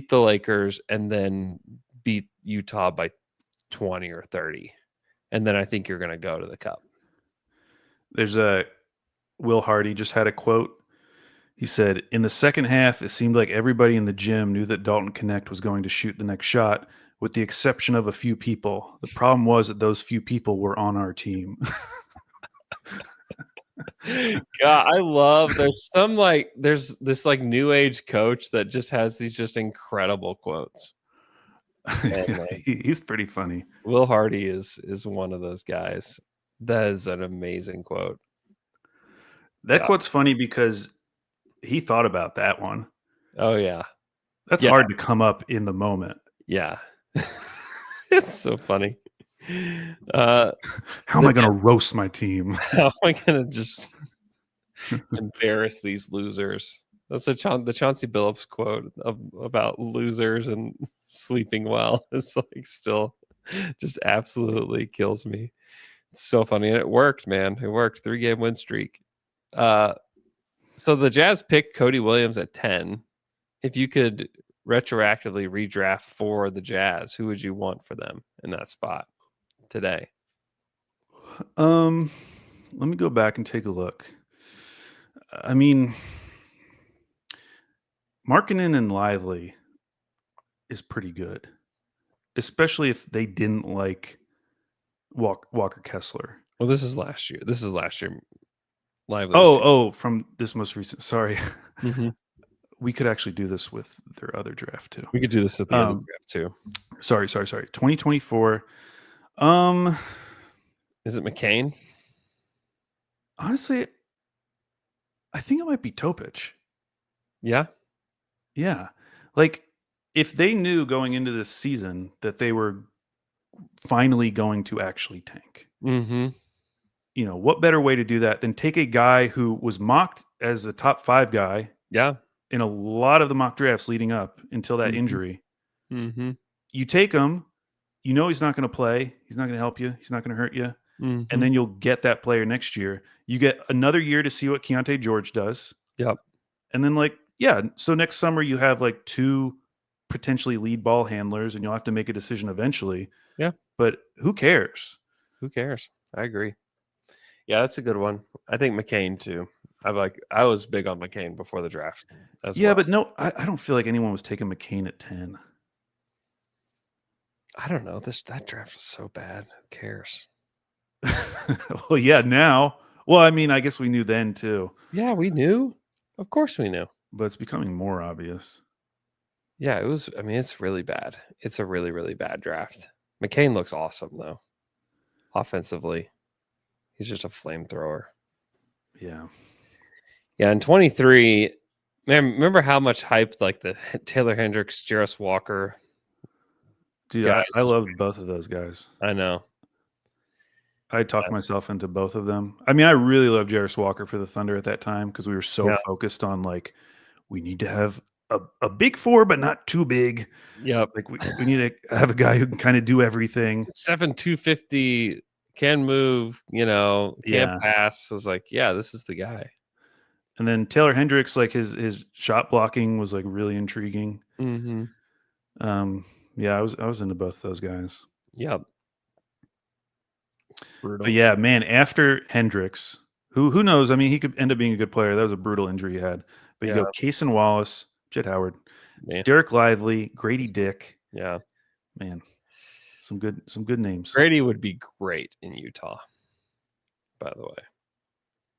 the Lakers and then beat Utah by 20 or 30. And then I think you're going to go to the Cup. There's Will Hardy just had a quote. He said, in the second half, it seemed like everybody in the gym knew that Dalton Connect was going to shoot the next shot, with the exception of a few people. The problem was that those few people were on our team. God, I love there's this like new age coach that just has these just incredible quotes. And, like, he's pretty funny. Will Hardy is one of those guys. That is an amazing quote. That quote's funny because he thought about that one. Oh yeah. That's hard to come up in the moment. Yeah. It's so funny. How am I going to roast my team? How am I going to just embarrass these losers? That's the Chauncey Billups quote about losers and sleeping well. It's like still Just absolutely kills me. It's so funny. And it worked, man. It worked. 3-game win streak. So the Jazz picked Cody Williams at 10. If you could retroactively redraft for the Jazz, who would you want for them in that spot today? Let me go back and take a look. I mean, Markkanen and Lively is pretty good, especially if they didn't like Walker Kessler. Well, this is last year. Lively. From this most recent. Sorry. Mm-hmm. We could actually do this with their other draft too. We could do this at the other draft too. Sorry. 2024. Is it McCain? Honestly, I think it might be Topic. Yeah. Yeah. Like, if they knew going into this season that they were finally going to actually tank, Mm-hmm. you know, what better way to do that than take a guy who was mocked as a top 5 guy Yeah. in a lot of the mock drafts leading up until that injury. Mm-hmm. You take him, you know he's not going to play. He's not going to help you. He's not going to hurt you. Mm-hmm. And then you'll get that player next year. You get another year to see what Keontae George does. Yep. And then, like, yeah, so next summer you have like 2 potentially lead ball handlers and you'll have to make a decision eventually. Yeah. But who cares? Who cares? I agree. Yeah, that's a good one. I think McCain too. I was big on McCain before the draft as well. But no, I don't feel like anyone was taking McCain at 10. I don't know. That draft was so bad. Who cares? Well, yeah, now. Well, I mean, I guess we knew then too. Yeah, we knew. Of course we knew. But it's becoming more obvious. Yeah, it was. I mean, it's really bad. It's a really, really bad draft. McCain looks awesome, though. Offensively, he's just a flamethrower. Yeah. Yeah, in 23, man, remember how much hype like the Taylor Hendricks, Jarris Walker. Dude, I love both of those guys. I know. I talked myself into both of them. I mean, I really loved Jarris Walker for the Thunder at that time because we were so focused on, like, we need to have a big 4, but not too big. Yep. Like, we need to have a guy who can kind of do everything. 7'250", can move, can't pass. I was like, yeah, this is the guy. And then Taylor Hendricks, like his shot blocking was like really intriguing. Mm-hmm. Yeah, I was into both those guys. Yep. Brutal. But yeah, man, after Hendricks, who knows? I mean, he could end up being a good player. That was a brutal injury he had. But you go Kaysen Wallace, Jett Howard, Derek Lively, Grady Dick. Yeah. Man, some good names. Grady would be great in Utah, by the way.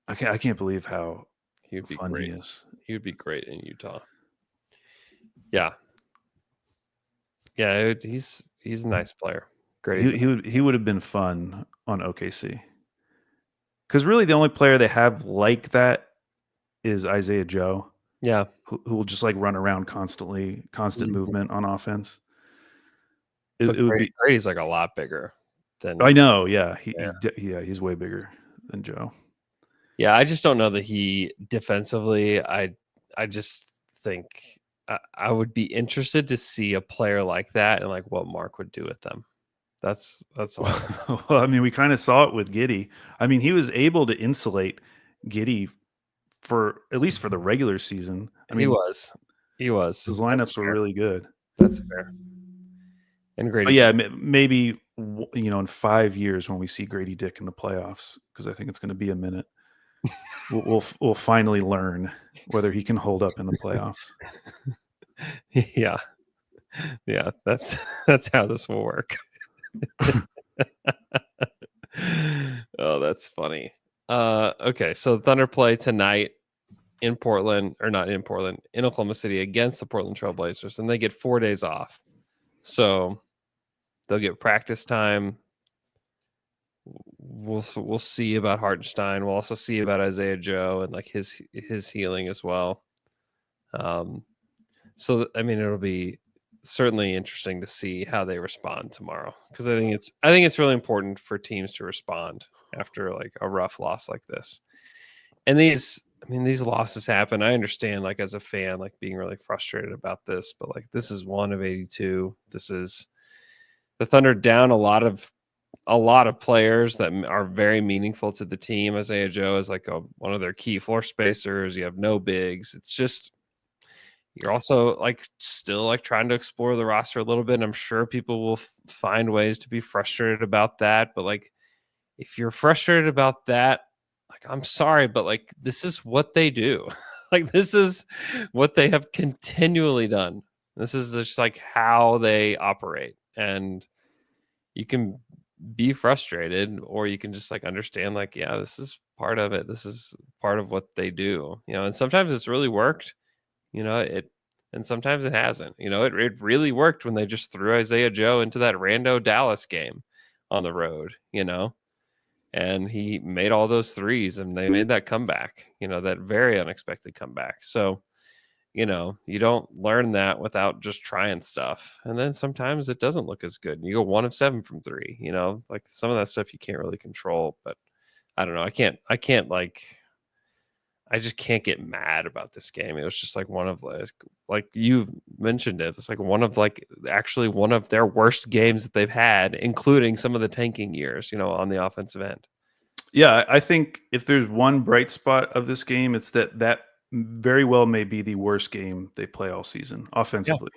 I can't believe how He'd be fun great. he is. He would be great in Utah. Yeah. Yeah, he's a nice player. Great. He would have been fun on OKC. Because really the only player they have like that is Isaiah Joe. Yeah. Who will just like run around constantly, constant movement on offense. It would be Grady's like a lot bigger than I know, yeah. He's way bigger than Joe. Yeah, I just don't know that he defensively. I just think I would be interested to see a player like that and like what Mark would do with them. That's all. Well, I mean, we kind of saw it with Giddey. I mean, he was able to insulate Giddey for at least for the regular season. I mean, he was. His lineups were really good. That's fair. And Grady, but yeah, maybe in 5 years when we see Grady Dick in the playoffs, because I think it's going to be a minute. We'll finally learn whether he can hold up in the playoffs. Yeah, that's how this will work. Oh, that's funny. Okay, so Thunder play tonight in Portland, or not in Portland, in Oklahoma City against the Portland Trailblazers, and they get 4 days off. So they'll get practice time. We'll see about Hartenstein. We'll also see about Isaiah Joe and like his healing as well. So I mean, it'll be certainly interesting to see how they respond tomorrow, because I think it's really important for teams to respond after like a rough loss like this. And these losses happen. I understand, like as a fan, like being really frustrated about this, but like this is 1 of 82. This is the Thunder down a lot of players that are very meaningful to the team. Isaiah Joe is like one of their key floor spacers. You have no bigs. It's just you're also like still like trying to explore the roster a little bit. And I'm sure people will find ways to be frustrated about that. But like, if you're frustrated about that, like, I'm sorry, but like, this is what they do. Like, this is what they have continually done. This is just like how they operate. And you can be frustrated, or you can just like understand, like, yeah, this is part of it. This is part of what they do, and sometimes it's really worked, and sometimes it hasn't. It really worked when they just threw Isaiah Joe into that rando Dallas game on the road, and he made all those threes and they made that comeback, that very unexpected comeback. So, you don't learn that without just trying stuff. And then sometimes it doesn't look as good. You go 1 of 7 from 3, like some of that stuff you can't really control. But I don't know. I just can't get mad about this game. It was just like one of like you mentioned it. It's like one of their worst games that they've had, including some of the tanking years, on the offensive end. Yeah, I think if there's one bright spot of this game, it's that very well may be the worst game they play all season offensively.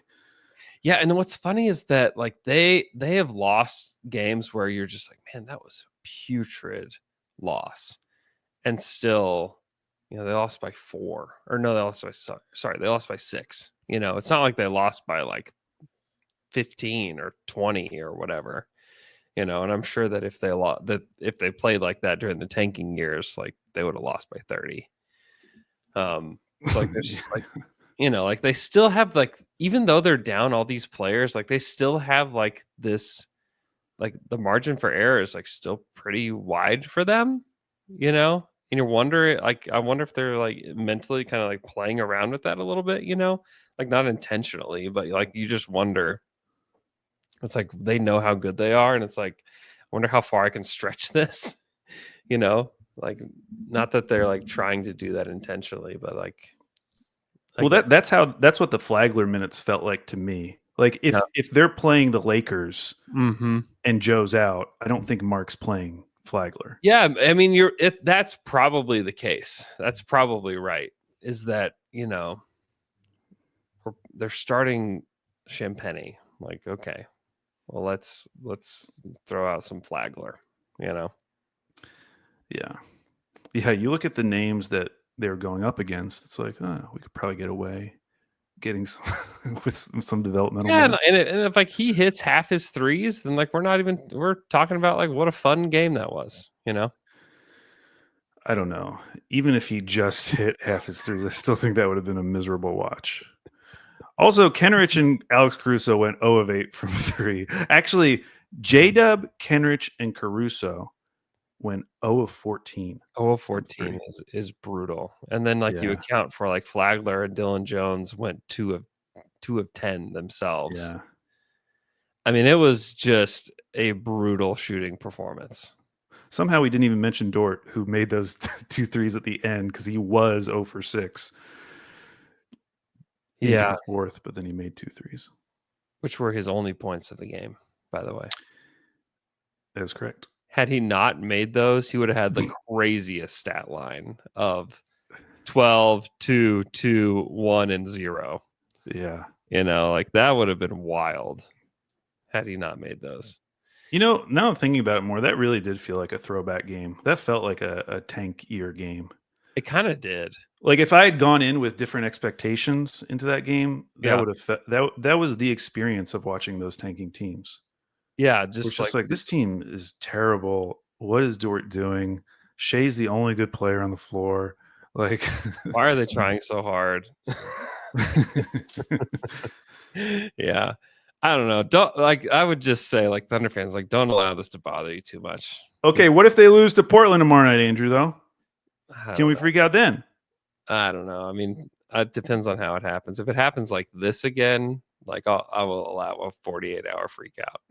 Yeah, and what's funny is that like they have lost games where you're just like, man, that was a putrid loss, and still, they lost by 4, or no, they lost by 6. It's not like they lost by like 15 or 20 or whatever. And I'm sure that if they played like that during the tanking years, like they would have lost by 30. So like there's like, like they still have like, even though they're down all these players, like they still have like this, like the margin for error is like still pretty wide for them, and you're wondering, like, I wonder if they're like mentally kind of like playing around with that a little bit, like not intentionally, but like you just wonder. It's like they know how good they are, and it's like, I wonder how far I can stretch this, like not that they're like trying to do that intentionally, but like, well, that's what the Flagler minutes felt like to me. Like if they're playing the Lakers and Joe's out, I don't think Mark's playing Flagler. Yeah, I mean, that's probably the case. That's probably right. Is that they're starting Champagny? Like, okay, well, let's throw out some Flagler. Yeah. You look at the names that they're going up against. It's like, we could probably get away getting some with some developmental. Yeah, and if like he hits half his threes, then like we're talking about like what a fun game that was. I don't know. Even if he just hit half his threes, I still think that would have been a miserable watch. Also, Kenrich and Alex Caruso went 0 of 8 from 3. Actually, J-Dub, Kenrich, and Caruso went 0 of 14. 0 of 14 is brutal. And then you account for like Flagler and Dylan Jones went 2 of 10 themselves. Yeah. I mean, it was just a brutal shooting performance. Somehow we didn't even mention Dort, who made those 2 threes at the end because he was 0 for 6. Yeah, fourth, but then he made 2 threes, which were his only points of the game, by the way. That is correct. Had he not made those, he would have had the craziest stat line of 12, 2, 2, 1, and 0. Yeah. Like that would have been wild had he not made those. Now I'm thinking about it more, that really did feel like a throwback game. That felt like a tank year game. It kind of did. Like if I had gone in with different expectations into that game, that would have that was the experience of watching those tanking teams. Yeah, just like this team is terrible. What is Dort doing? Shea's the only good player on the floor. Like, why are they trying so hard? Yeah, I don't know. I would just say, like, Thunder fans, like, don't allow this to bother you too much. Okay, what if they lose to Portland tomorrow night, Andrew? Though, can we freak out then? I don't know. I mean, it depends on how it happens. If it happens like this again, like I will allow a 48-hour freak out.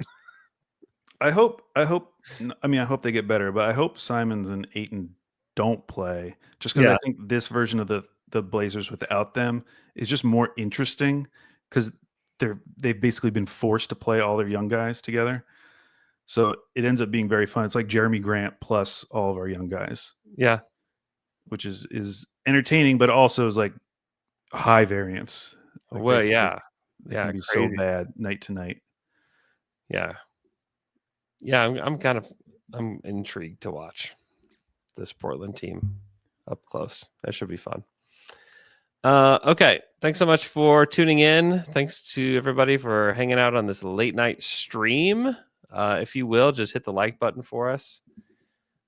I hope they get better, but I hope Simons and Ayton don't play, just because I think this version of the Blazers without them is just more interesting, because they've basically been forced to play all their young guys together. So it ends up being very fun. It's like Jeremy Grant plus all of our young guys. Yeah. Which is entertaining, but also is like high variance. Like Well, they can be so bad night to night. Yeah. I'm intrigued to watch this Portland team up close. That should be fun. Okay. Thanks so much for tuning in. Thanks to everybody for hanging out on this late night stream. If you will, just hit the like button for us.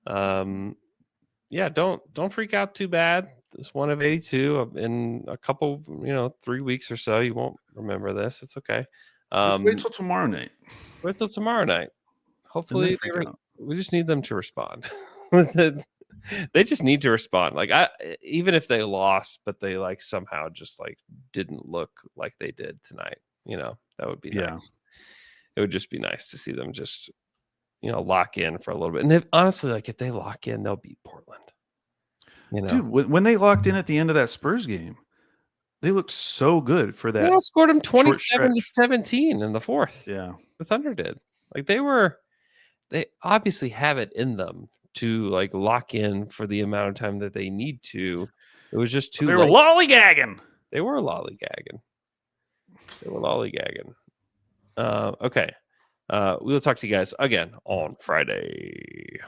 Don't freak out too bad. This one of 82 in a couple, 3 weeks or so. You won't remember this. It's okay. Just wait till tomorrow night. Wait till tomorrow night. Hopefully, we just need them to respond. They just need to respond. Like even if they lost, but they like somehow just like didn't look like they did tonight. That would be nice. It would just be nice to see them just, lock in for a little bit. And honestly, like if they lock in, they'll beat Portland. Dude, when they locked in at the end of that Spurs game, they looked so good for that. They scored them 27-17 in the fourth. Yeah, the Thunder did. Like they obviously have it in them to like lock in for the amount of time that they need to. It was just too. They were lollygagging. They were lollygagging. Okay. We will talk to you guys again on Friday.